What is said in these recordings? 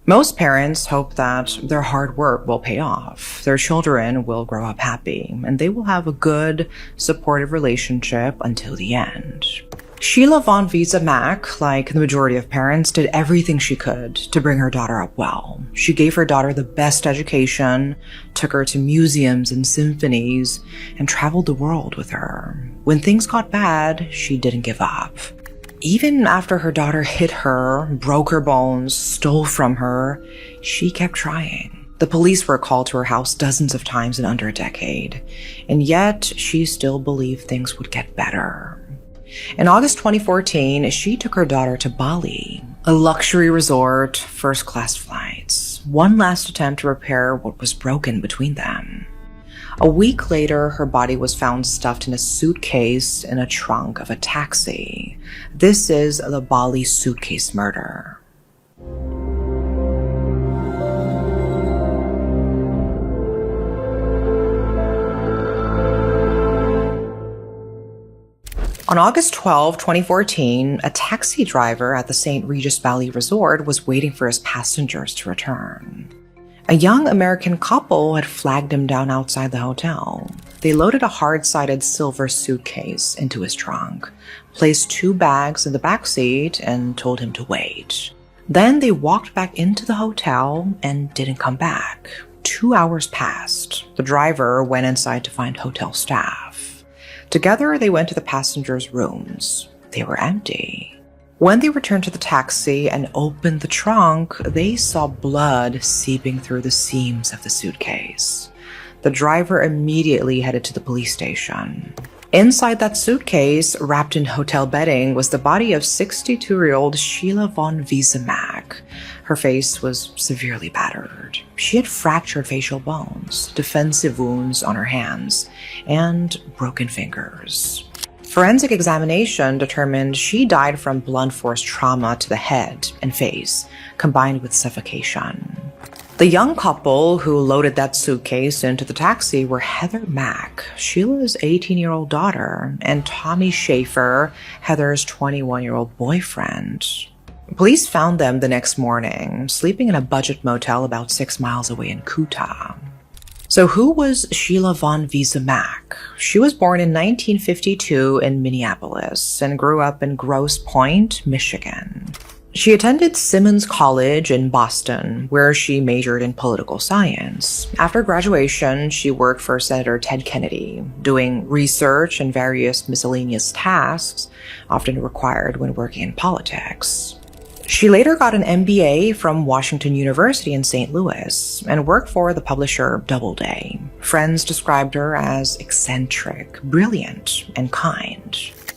Most parents hope that their hard work will pay off, their children will grow up happy, and they will have a good, supportive relationship until the end. Sheila von Visa Mack, like the majority of parents, did everything she could to bring her daughter up well. She gave her daughter the best education, took her to museums and symphonies, and traveled the world with her. When things got bad, she didn't give up. Even after her daughter hit her, broke her bones, stole from her, she kept trying. The police were called to her house dozens of times in under a decade, and yet she still believed things would get better. In August 2014, she took her daughter to Bali, a luxury resort, first-class flights, one last attempt to repair what was broken between them. A week later, her body was found stuffed in a suitcase in a trunk of a taxi. This is the Bali suitcase murder. On August 12, 2014, a taxi driver at the St. Regis Valley Resort was waiting for his passengers to return. A young American couple had flagged him down outside the hotel. They loaded a hard-sided silver suitcase into his trunk, placed 2 bags in the back seat, and told him to wait. Then they walked back into the hotel and didn't come back. 2 hours passed. The driver went inside to find hotel staff. Together, they went to the passengers' rooms. They were empty. When they returned to the taxi and opened the trunk, they saw blood seeping through the seams of the suitcase. The driver immediately headed to the police station. Inside that suitcase, wrapped in hotel bedding, was the body of 62-year-old Sheila von Visa Mack. Her face was severely battered. She had fractured facial bones, defensive wounds on her hands, and broken fingers. Forensic examination determined she died from blunt force trauma to the head and face, combined with suffocation. The young couple who loaded that suitcase into the taxi were Heather Mack, Sheila's 18-year-old daughter, and Tommy Schaefer, Heather's 21-year-old boyfriend. Police found them the next morning, sleeping in a budget motel about 6 miles away in Kuta. So who was Sheila von Visa Mack? She was born in 1952 in Minneapolis and grew up in Grosse Pointe, Michigan. She attended Simmons College in Boston, where she majored in political science. After graduation, she worked for Senator Ted Kennedy, doing research and various miscellaneous tasks often required when working in politics. She later got an MBA from Washington University in St. Louis and worked for the publisher Doubleday. Friends described her as eccentric, brilliant, and kind.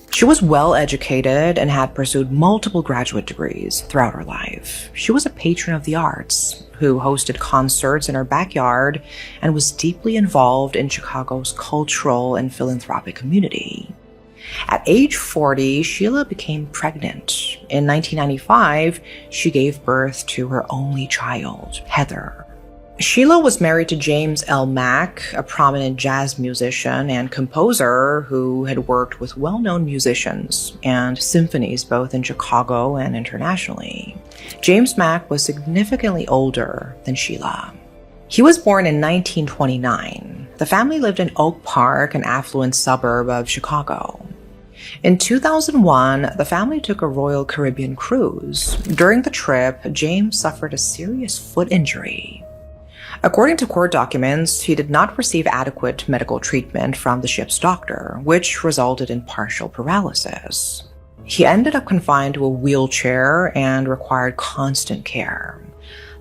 She was well educated and had pursued multiple graduate degrees throughout her life. She was a patron of the arts who hosted concerts in her backyard and was deeply involved in Chicago's cultural and philanthropic community. At age 40, Sheila became pregnant. In 1995, she gave birth to her only child, Heather. Sheila was married to James L. Mack, a prominent jazz musician and composer who had worked with well-known musicians and symphonies both in Chicago and internationally. James Mack was significantly older than Sheila. He was born in 1929. The family lived in Oak Park, an affluent suburb of Chicago. In 2001, the family took a Royal Caribbean cruise. During the trip, James suffered a serious foot injury. According to court documents, he did not receive adequate medical treatment from the ship's doctor, which resulted in partial paralysis. He ended up confined to a wheelchair and required constant care.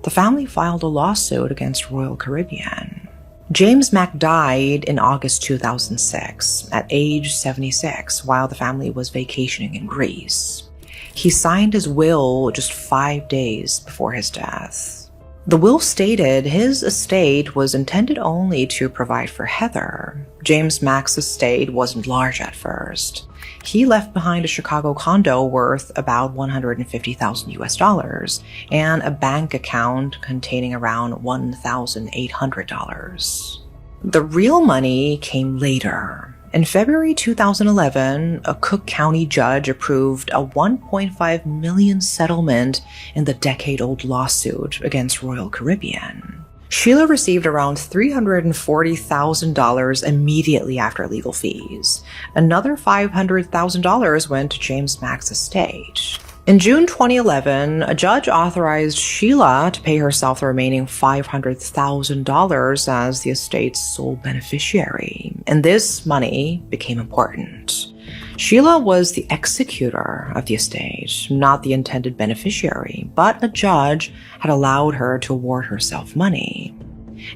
The family filed a lawsuit against Royal Caribbean. James Mack died in August 2006 at age 76 while the family was vacationing in Greece. He signed his will just 5 days before his death. The will stated his estate was intended only to provide for Heather. James Mack's estate wasn't large at first. He left behind a Chicago condo worth about $150,000 and a bank account containing around $1,800. The real money came later. In February 2011, a Cook County judge approved a $1.5 million settlement in the decade-old lawsuit against Royal Caribbean. Sheila received around $340,000 immediately after legal fees. Another $500,000 went to James Mack's estate. In June 2011, a judge authorized Sheila to pay herself the remaining $500,000 as the estate's sole beneficiary, and this money became important. Sheila was the executor of the estate, not the intended beneficiary, but a judge had allowed her to award herself money,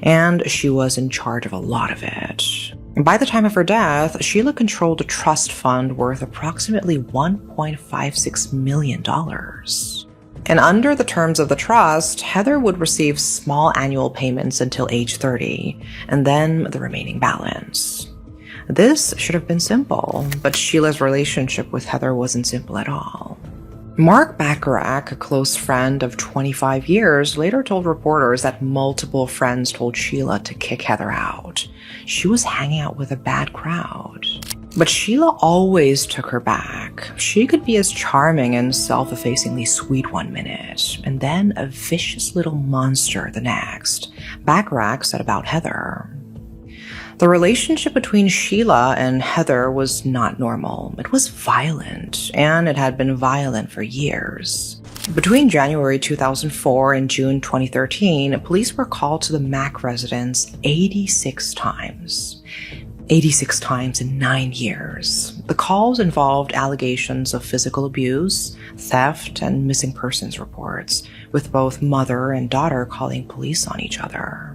and she was in charge of a lot of it. By the time of her death, Sheila controlled a trust fund worth approximately $1.56 million. And under the terms of the trust, Heather would receive small annual payments until age 30, and then the remaining balance. This should have been simple, but Sheila's relationship with Heather wasn't simple at all. Mark Bacharach, a close friend of 25 years, later told reporters that multiple friends told Sheila to kick Heather out. She was hanging out with a bad crowd. But Sheila always took her back. She could be as charming and self-effacingly sweet one minute, and then a vicious little monster the next, Bacharach said about Heather. The relationship between Sheila and Heather was not normal. It was violent, and it had been violent for years. Between January 2004 and June 2013, police were called to the Mack residence 86 times. 86 times in 9 years. The calls involved allegations of physical abuse, theft, and missing persons reports, with both mother and daughter calling police on each other.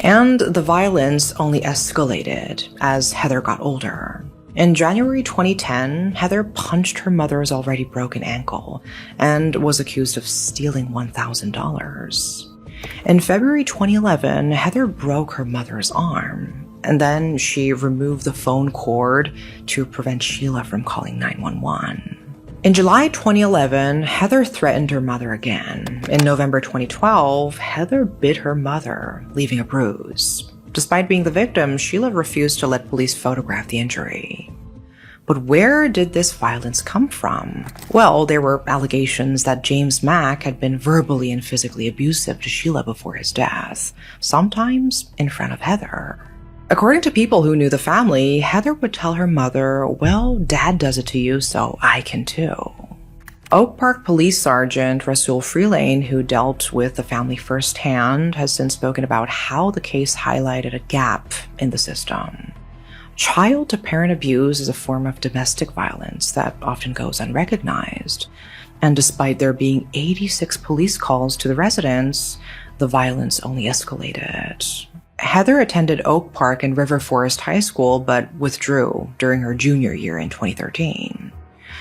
And the violence only escalated as Heather got older. In January 2010, Heather punched her mother's already broken ankle and was accused of stealing $1,000. In February 2011, Heather broke her mother's arm, and then she removed the phone cord to prevent Sheila from calling 911. In July 2011, Heather threatened her mother again. In November 2012, Heather bit her mother, leaving a bruise. Despite being the victim, Sheila refused to let police photograph the injury. But where did this violence come from? Well, there were allegations that James Mack had been verbally and physically abusive to Sheila before his death, sometimes in front of Heather. According to people who knew the family, Heather would tell her mother, "Well, Dad does it to you, so I can too." Oak Park Police Sergeant Rasul Freelane, who dealt with the family firsthand, has since spoken about how the case highlighted a gap in the system. Child-to-parent abuse is a form of domestic violence that often goes unrecognized. And despite there being 86 police calls to the residence, the violence only escalated. Heather attended Oak Park and River Forest High School, but withdrew during her junior year in 2013.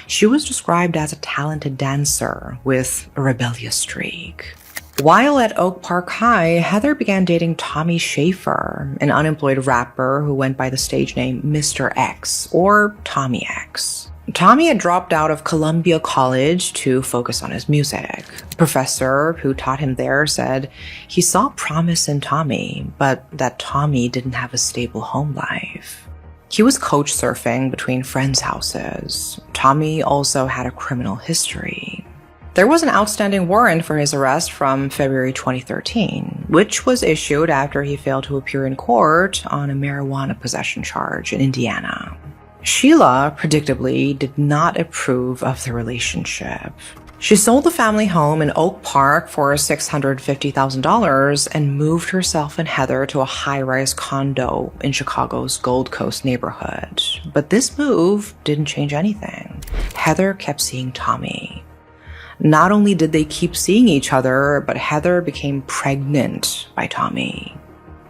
She was described as a talented dancer with a rebellious streak. While at Oak Park High, Heather began dating Tommy Schaefer, an unemployed rapper who went by the stage name Mr. X, or Tommy X. Tommy had dropped out of Columbia College to focus on his music. The professor who taught him there said he saw promise in Tommy, but that Tommy didn't have a stable home life. He was couch surfing between friends' houses. Tommy also had a criminal history. There was an outstanding warrant for his arrest from February 2013, which was issued after he failed to appear in court on a marijuana possession charge in Indiana. Sheila, predictably, did not approve of the relationship. She sold the family home in Oak Park for $650,000 and moved herself and Heather to a high-rise condo in Chicago's Gold Coast neighborhood. But this move didn't change anything. Heather kept seeing Tommy. Not only did they keep seeing each other, but Heather became pregnant by Tommy.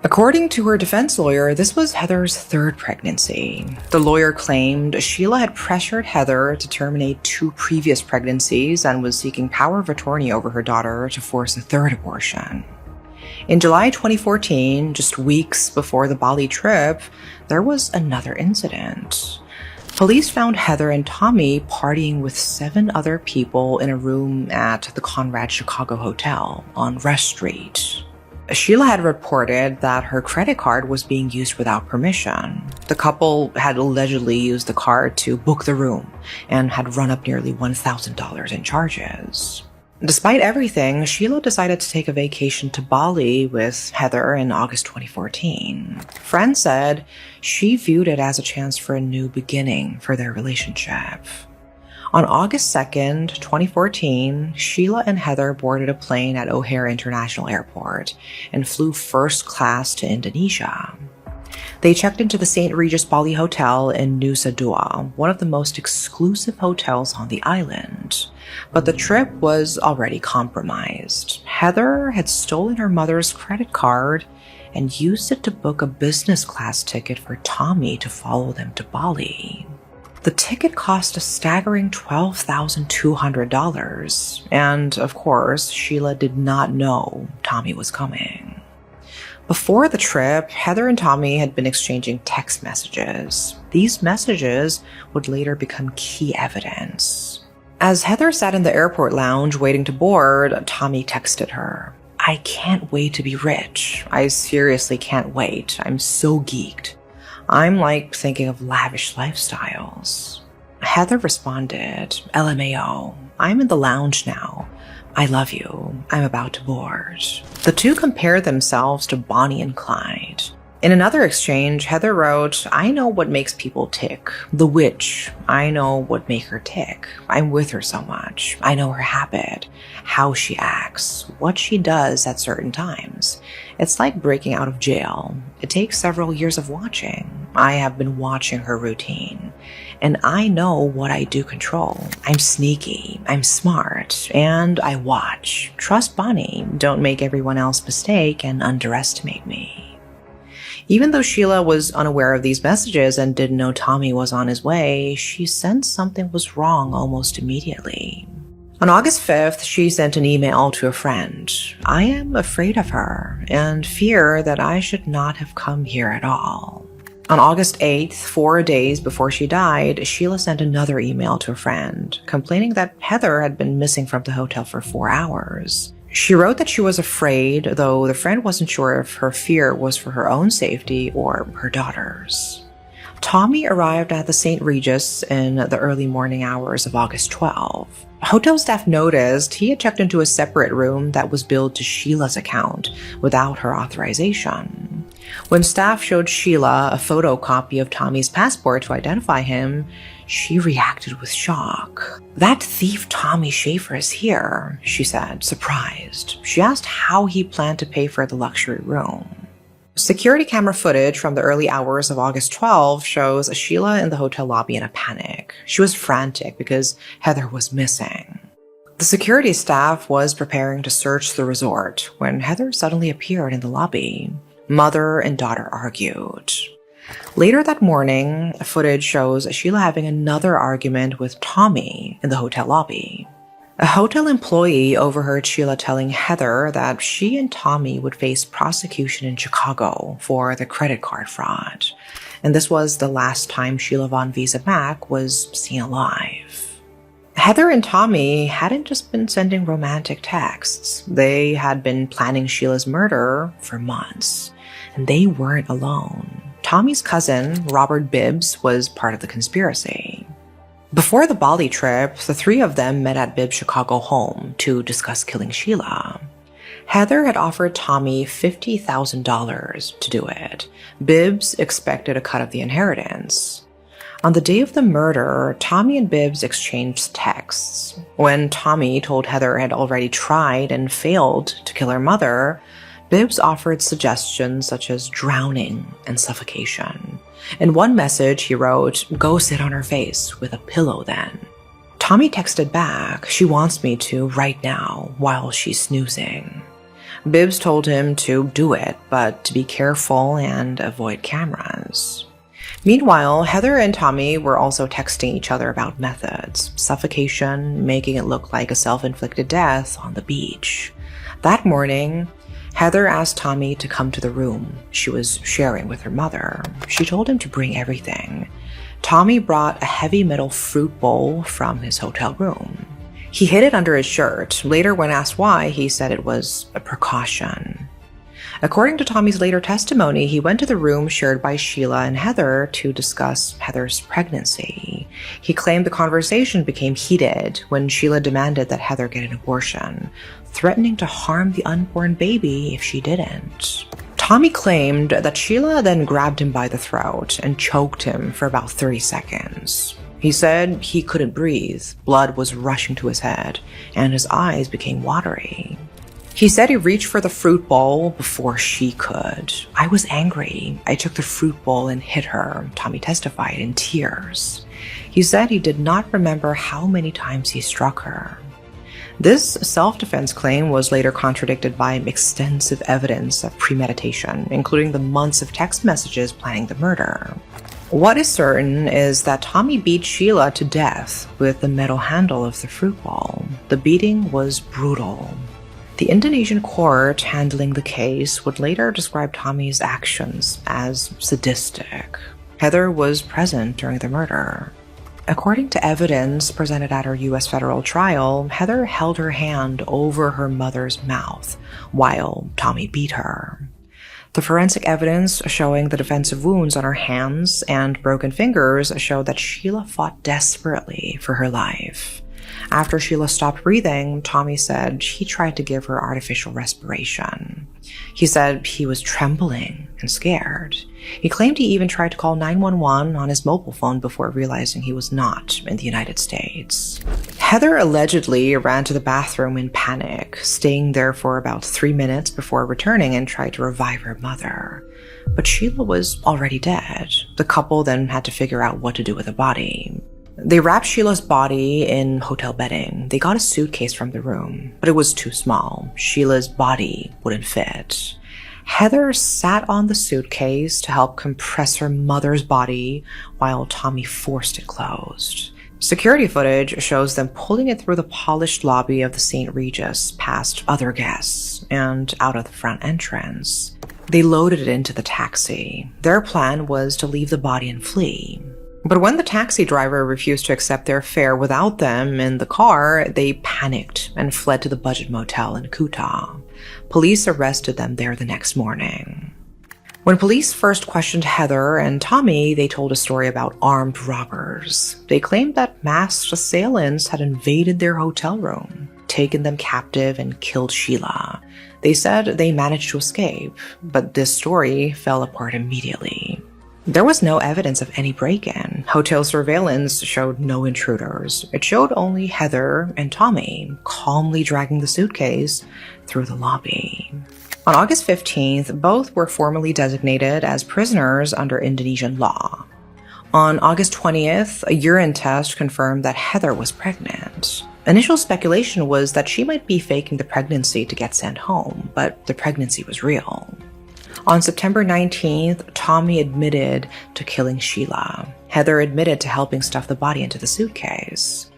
According to her defense lawyer, this was Heather's third pregnancy. The lawyer claimed Sheila had pressured Heather to terminate 2 previous pregnancies and was seeking power of attorney over her daughter to force a third abortion. In July 2014, just weeks before the Bali trip, there was another incident. Police found Heather and Tommy partying with 7 other people in a room at the Conrad Chicago Hotel on Rush Street. Sheila had reported that her credit card was being used without permission. The couple had allegedly used the card to book the room and had run up nearly $1,000 in charges. Despite everything, Sheila decided to take a vacation to Bali with Heather in August 2014. Friends said she viewed it as a chance for a new beginning for their relationship. On August 2nd, 2014, Sheila and Heather boarded a plane at O'Hare International Airport and flew first class to Indonesia. They checked into the St. Regis Bali Hotel in Nusa Dua, one of the most exclusive hotels on the island. But the trip was already compromised. Heather had stolen her mother's credit card and used it to book a business class ticket for Tommy to follow them to Bali. The ticket cost a staggering $12,200, and of course, Sheila did not know Tommy was coming. Before the trip, Heather and Tommy had been exchanging text messages. These messages would later become key evidence. As Heather sat in the airport lounge waiting to board, Tommy texted her, "I can't wait to be rich. I seriously can't wait. I'm so geeked. I'm like thinking of lavish lifestyles." Heather responded, "LMAO, I'm in the lounge now. I love you. I'm about to board." The two compared themselves to Bonnie and Clyde. In another exchange, Heather wrote, "I know what makes people tick. The witch. I know what make her tick. I'm with her so much. I know her habit, how she acts, what she does at certain times. It's like breaking out of jail. It takes several years of watching. I have been watching her routine, and I know what I do control. I'm sneaky, I'm smart, and I watch. Trust Bonnie. Don't make everyone else mistake and underestimate me." Even though Sheila was unaware of these messages and didn't know Tommy was on his way, she sensed something was wrong almost immediately. On August 5th, she sent an email to a friend. "I am afraid of her and fear that I should not have come here at all." On August 8th, 4 days before she died, Sheila sent another email to a friend, complaining that Heather had been missing from the hotel for 4 hours. She wrote that she was afraid, though the friend wasn't sure if her fear was for her own safety or her daughter's. Tommy arrived at the St. Regis in the early morning hours of August 12. Hotel staff noticed he had checked into a separate room that was billed to Sheila's account without her authorization. When staff showed Sheila a photocopy of Tommy's passport to identify him, she reacted with shock. "That thief Tommy Schaefer is here," she said, surprised. She asked how he planned to pay for the luxury room. Security camera footage from the early hours of August 12 shows Sheila in the hotel lobby in a panic. She was frantic because Heather was missing. The security staff was preparing to search the resort when Heather suddenly appeared in the lobby. Mother and daughter argued. Later that morning, footage shows Sheila having another argument with Tommy in the hotel lobby. A hotel employee overheard Sheila telling Heather that she and Tommy would face prosecution in Chicago for the credit card fraud. And this was the last time Sheila Von Visa Mack was seen alive. Heather and Tommy hadn't just been sending romantic texts. They had been planning Sheila's murder for months. And they weren't alone. Tommy's cousin, Robert Bibbs, was part of the conspiracy. Before the Bali trip, the three of them met at Bibbs' Chicago home to discuss killing Sheila. Heather had offered Tommy $50,000 to do it. Bibbs expected a cut of the inheritance. On the day of the murder, Tommy and Bibbs exchanged texts. When Tommy told Heather had already tried and failed to kill her mother, Bibbs offered suggestions such as drowning and suffocation. In one message, he wrote, "Go sit on her face with a pillow then." Tommy texted back, "She wants me to right now while she's snoozing." Bibbs told him to do it, but to be careful and avoid cameras. Meanwhile, Heather and Tommy were also texting each other about methods: suffocation, making it look like a self-inflicted death on the beach. That morning, Heather asked Tommy to come to the room she was sharing with her mother. She told him to bring everything. Tommy brought a heavy metal fruit bowl from his hotel room. He hid it under his shirt. Later, when asked why, he said it was a precaution. According to Tommy's later testimony, he went to the room shared by Sheila and Heather to discuss Heather's pregnancy. He claimed the conversation became heated when Sheila demanded that Heather get an abortion, threatening to harm the unborn baby if she didn't. Tommy claimed that Sheila then grabbed him by the throat and choked him for about 30 seconds. He said he couldn't breathe, blood was rushing to his head, and his eyes became watery. He said he reached for the fruit bowl before she could. "I was angry. I took the fruit bowl and hit her," Tommy testified in tears. He said he did not remember how many times he struck her. This self-defense claim was later contradicted by extensive evidence of premeditation, including the months of text messages planning the murder. What is certain is that Tommy beat Sheila to death with the metal handle of the fruit bowl. The beating was brutal. The Indonesian court handling the case would later describe Tommy's actions as sadistic. Heather was present during the murder. According to evidence presented at her U.S. federal trial, Heather held her hand over her mother's mouth while Tommy beat her. The forensic evidence showing the defensive wounds on her hands and broken fingers showed that Sheila fought desperately for her life. After Sheila stopped breathing, Tommy said he tried to give her artificial respiration. He said he was trembling and scared. He claimed he even tried to call 911 on his mobile phone before realizing he was not in the United States. Heather allegedly ran to the bathroom in panic, staying there for about 3 minutes before returning and tried to revive her mother. But Sheila was already dead. The couple then had to figure out what to do with the body. They wrapped Sheila's body in hotel bedding. They got a suitcase from the room, but it was too small. Sheila's body wouldn't fit. Heather sat on the suitcase to help compress her mother's body while Tommy forced it closed. Security footage shows them pulling it through the polished lobby of the St. Regis past other guests and out of the front entrance. They loaded it into the taxi. Their plan was to leave the body and flee. But when the taxi driver refused to accept their fare without them in the car, they panicked and fled to the budget motel in Kuta. Police arrested them there the next morning. When police first questioned Heather and Tommy, they told a story about armed robbers. They claimed that masked assailants had invaded their hotel room, taken them captive, and killed Sheila. They said they managed to escape, but this story fell apart immediately. There was no evidence of any break-in. Hotel surveillance showed no intruders. It showed only Heather and Tommy calmly dragging the suitcase through the lobby. On August 15th, both were formally designated as prisoners under Indonesian law. On August 20th, a urine test confirmed that Heather was pregnant. Initial speculation was that she might be faking the pregnancy to get sent home, but the pregnancy was real. On September 19th, Tommy admitted to killing Sheila. Heather admitted to helping stuff the body into the suitcase.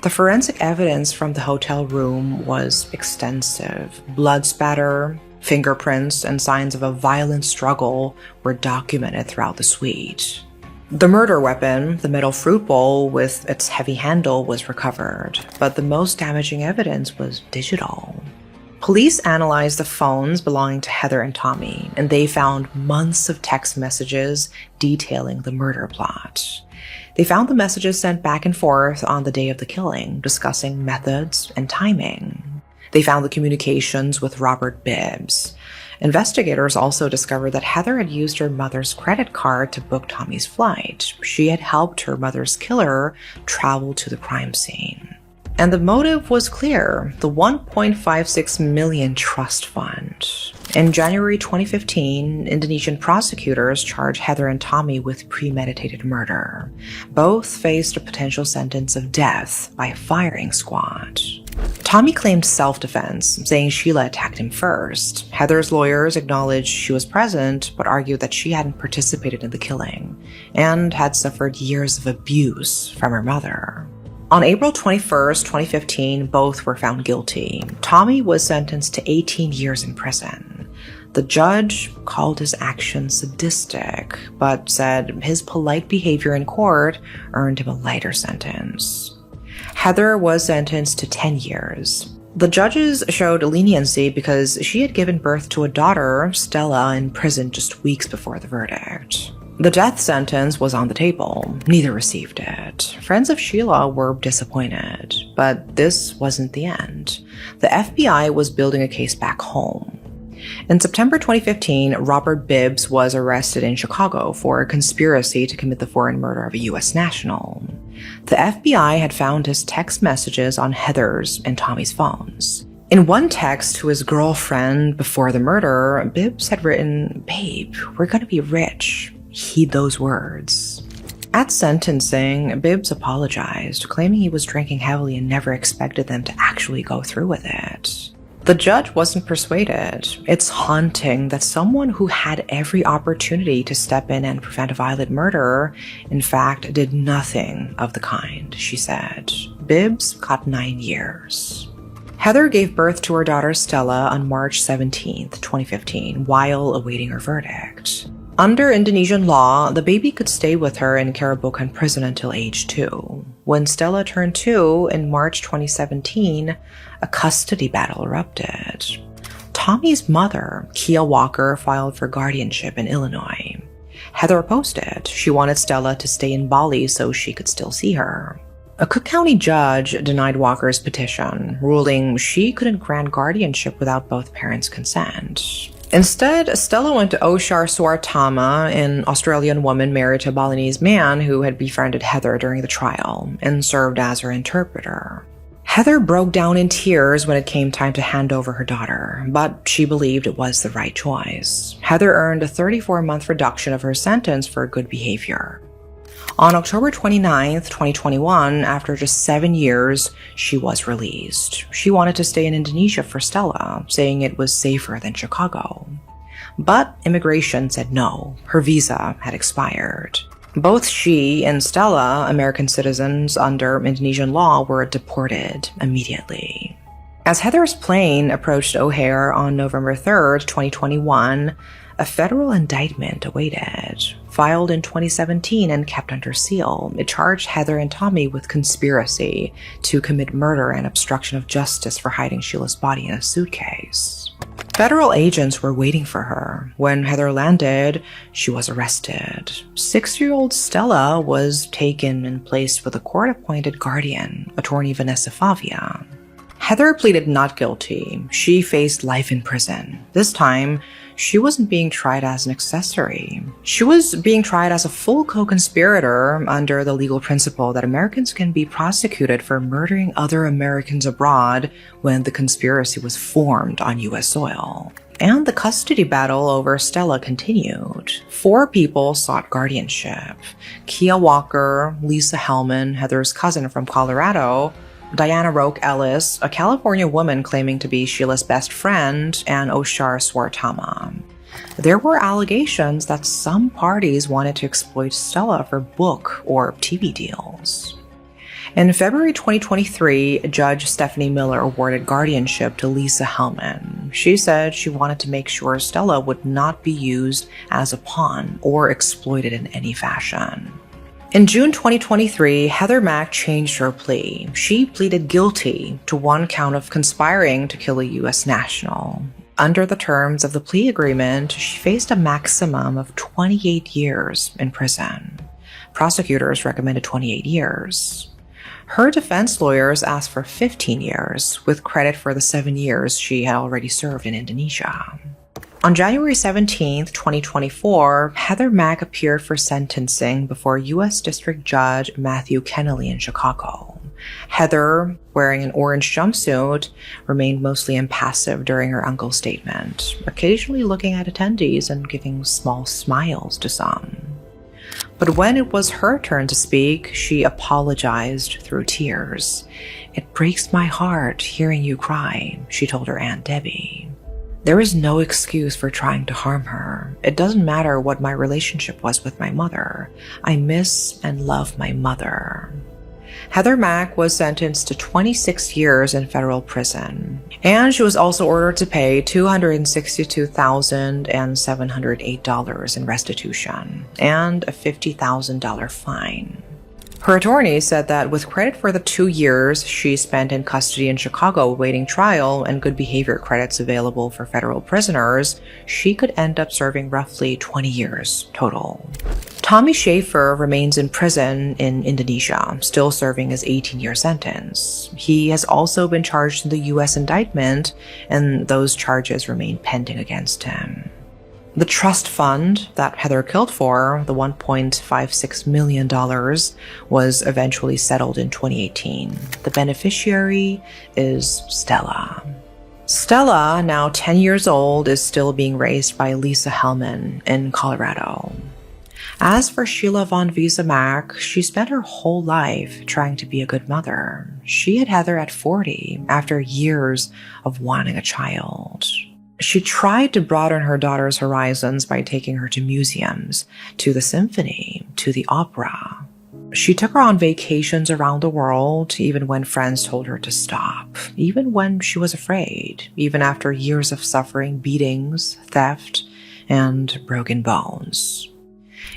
The forensic evidence from the hotel room was extensive. Blood spatter, fingerprints, and signs of a violent struggle were documented throughout the suite. The murder weapon, the metal fruit bowl with its heavy handle, was recovered, but the most damaging evidence was digital. Police analyzed the phones belonging to Heather and Tommy, and they found months of text messages detailing the murder plot. They found the messages sent back and forth on the day of the killing, discussing methods and timing. They found the communications with Robert Bibbs. Investigators also discovered that Heather had used her mother's credit card to book Tommy's flight. She had helped her mother's killer travel to the crime scene. And the motive was clear, the $1.56 million trust fund. In January 2015, Indonesian prosecutors charged Heather and Tommy with premeditated murder. Both faced a potential sentence of death by firing squad. Tommy claimed self-defense, saying Sheila attacked him first. Heather's lawyers acknowledged she was present, but argued that she hadn't participated in the killing and had suffered years of abuse from her mother. On April 21st, 2015, both were found guilty. Tommy was sentenced to 18 years in prison. The judge called his actions sadistic, but said his polite behavior in court earned him a lighter sentence. Heather was sentenced to 10 years. The judges showed leniency because she had given birth to a daughter, Stella, in prison just weeks before the verdict. The death sentence was on the table. Neither received it. Friends of Sheila were disappointed, but this wasn't the end. The FBI was building a case back home. In September 2015, Robert Bibbs was arrested in Chicago for a conspiracy to commit the foreign murder of a U.S. national. The FBI had found his text messages on Heather's and Tommy's phones. In one text to his girlfriend before the murder, Bibbs had written, "Babe, we're gonna be rich. Heed those words." At sentencing, Bibbs apologized, claiming he was drinking heavily and never expected them to actually go through with it. The judge wasn't persuaded. It's haunting that someone who had every opportunity to step in and prevent a violent murder, in fact, did nothing of the kind, she said. Bibbs got 9 years. Heather gave birth to her daughter Stella on March 17, 2015, while awaiting her verdict. Under Indonesian law, the baby could stay with her in Karabokan prison until age 2. When Stella turned 2 in March 2017, a custody battle erupted. Tommy's mother, Kia Walker, filed for guardianship in Illinois. Heather opposed it. She wanted Stella to stay in Bali so she could still see her. A Cook County judge denied Walker's petition, ruling she couldn't grant guardianship without both parents' consent. Instead, Stella went to Oshar Suartama, an Australian woman married to a Balinese man who had befriended Heather during the trial, and served as her interpreter. Heather broke down in tears when it came time to hand over her daughter, but she believed it was the right choice. Heather earned a 34-month reduction of her sentence for good behavior. On October 29, 2021, after just 7 years, she was released. She wanted to stay in Indonesia for Stella, saying it was safer than Chicago. But immigration said no. Her visa had expired. Both she and Stella, American citizens under Indonesian law, were deported immediately. As Heather's plane approached O'Hare on November 3, 2021, a federal indictment awaited. Filed in 2017 and kept under seal, it charged Heather and Tommy with conspiracy to commit murder and obstruction of justice for hiding Sheila's body in a suitcase. Federal agents were waiting for her. When Heather landed, she was arrested. 6-year-old Stella was taken and placed with a court-appointed guardian, attorney Vanessa Favia. Heather pleaded not guilty. She faced life in prison. This time, she wasn't being tried as an accessory. She was being tried as a full co-conspirator under the legal principle that Americans can be prosecuted for murdering other Americans abroad when the conspiracy was formed on U.S. soil. And the custody battle over Stella continued. 4 people sought guardianship. Kia Walker, Lisa Hellman, Heather's cousin from Colorado, Diana Roque Ellis, a California woman claiming to be Sheila's best friend, and Oshar Suartama. There were allegations that some parties wanted to exploit Stella for book or TV deals. In February 2023, Judge Stephanie Miller awarded guardianship to Lisa Hellman. She said she wanted to make sure Stella would not be used as a pawn or exploited in any fashion. In June 2023, Heather Mack changed her plea. She pleaded guilty to 1 count of conspiring to kill a U.S. national. Under the terms of the plea agreement, she faced a maximum of 28 years in prison. Prosecutors recommended 28 years. Her defense lawyers asked for 15 years, with credit for the 7 years she had already served in Indonesia. On January 17, 2024, Heather Mack appeared for sentencing before U.S. District Judge Matthew Kennelly in Chicago. Heather, wearing an orange jumpsuit, remained mostly impassive during her uncle's statement, occasionally looking at attendees and giving small smiles to some. But when it was her turn to speak, she apologized through tears. "It breaks my heart hearing you cry," she told her Aunt Debbie. "There is no excuse for trying to harm her. It doesn't matter what my relationship was with my mother. I miss and love my mother." Heather Mack was sentenced to 26 years in federal prison, and she was also ordered to pay $262,708 in restitution and a $50,000 fine. Her attorney said that with credit for the 2 years she spent in custody in Chicago awaiting trial and good behavior credits available for federal prisoners, she could end up serving roughly 20 years total. Tommy Schaefer remains in prison in Indonesia, still serving his 18-year sentence. He has also been charged in the U.S. indictment, and those charges remain pending against him. The trust fund that Heather killed for, the $1.56 million, was eventually settled in 2018. The beneficiary is Stella. Stella, now 10 years old, is still being raised by Lisa Hellman in Colorado. As for Sheila Von Visa-Mack, she spent her whole life trying to be a good mother. She had Heather at 40 after years of wanting a child. She tried to broaden her daughter's horizons by taking her to museums, to the symphony, to the opera. She took her on vacations around the world, even when friends told her to stop, even when she was afraid, even after years of suffering beatings, theft, and broken bones.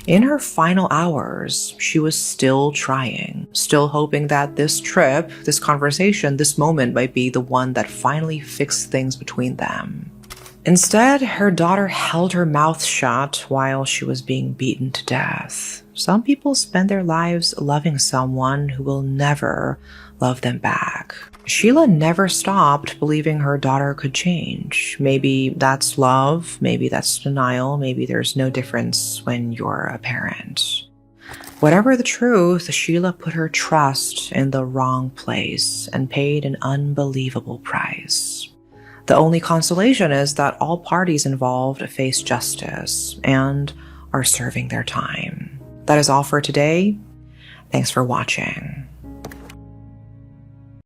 In her final hours, she was still trying, still hoping that this trip, this conversation, this moment might be the one that finally fixed things between them. Instead, her daughter held her mouth shut while she was being beaten to death. Some people spend their lives loving someone who will never love them back. Sheila never stopped believing her daughter could change. Maybe that's love, maybe that's denial, maybe there's no difference when you're a parent. Whatever the truth, Sheila put her trust in the wrong place and paid an unbelievable price. The only consolation is that all parties involved face justice and are serving their time. That is all for today. Thanks for watching.